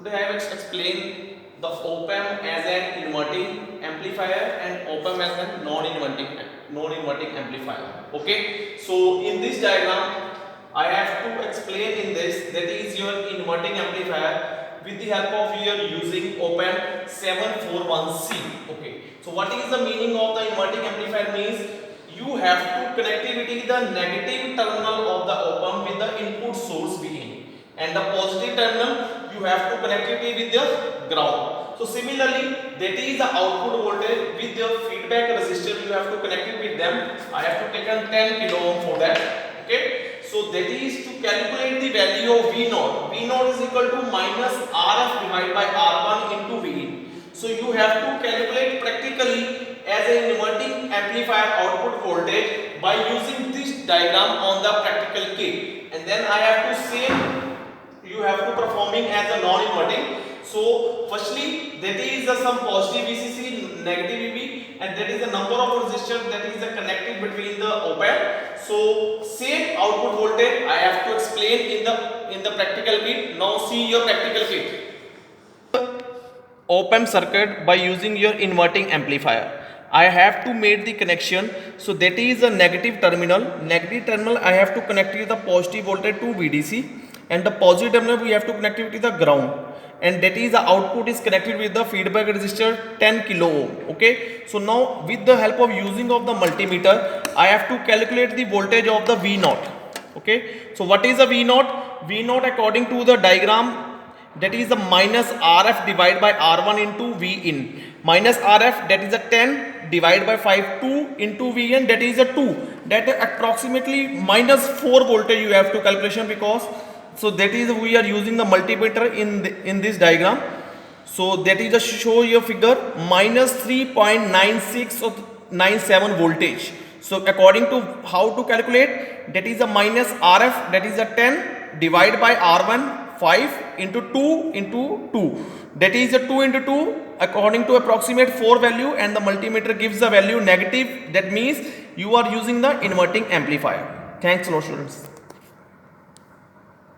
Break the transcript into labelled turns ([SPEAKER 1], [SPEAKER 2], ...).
[SPEAKER 1] Today I will explain the op-amp as an inverting amplifier and op-amp as a non-inverting amplifier. Okay, so in this diagram I have to explain in this, that is your inverting amplifier with the help of your using op-amp 741C. Okay, so what is the meaning of the inverting amplifier? Means you have to connectivity the negative terminal of the op-amp with the input source Vin, and the positive terminal you have to connect it with the ground. So similarly, that is the output voltage with the feedback resistor, you have to connect it with them. I have to take 10 kilo ohm for that. Okay, so that is to calculate the value of V0. V0 is equal to minus RF divided by R1 into Vin. So you have to calculate practically as an inverting amplifier output voltage by using this diagram on the practical kit, and then I have to say you have to performing as a non-inverting. So firstly, that is some positive VCC, negative VB, and that is the number of resistors that is connected between the op-amp. So same output voltage I have to explain in the practical kit. Now see your practical kit. Op-amp circuit by using your inverting amplifier. I have to make the connection, so that is a negative terminal. Negative terminal I have to connect with the positive voltage to VDC, and the positive terminal we have to connect it with the ground, and that is the output is connected with the feedback resistor 10 kilo ohm. Okay, so now with the help of using of the multimeter I have to calculate the voltage of the V0. Okay, so what is the V0? V0 according to the diagram, that is the minus RF divided by R1 into V in. Minus RF, that is a 10 divided by 5, 2 into V in, that is a 2. That approximately minus 4 voltage you have to calculation, because so that is we are using the multimeter in this diagram. So that is a show your figure minus 3.96 or 97 voltage. So according to how to calculate, that is a minus RF, that is a 10 divided by R1 5 into 2 into 2, that is a 2 into 2 according to approximate 4 value, and the multimeter gives the value negative. That means you are using the inverting amplifier. Thanks a lot, students.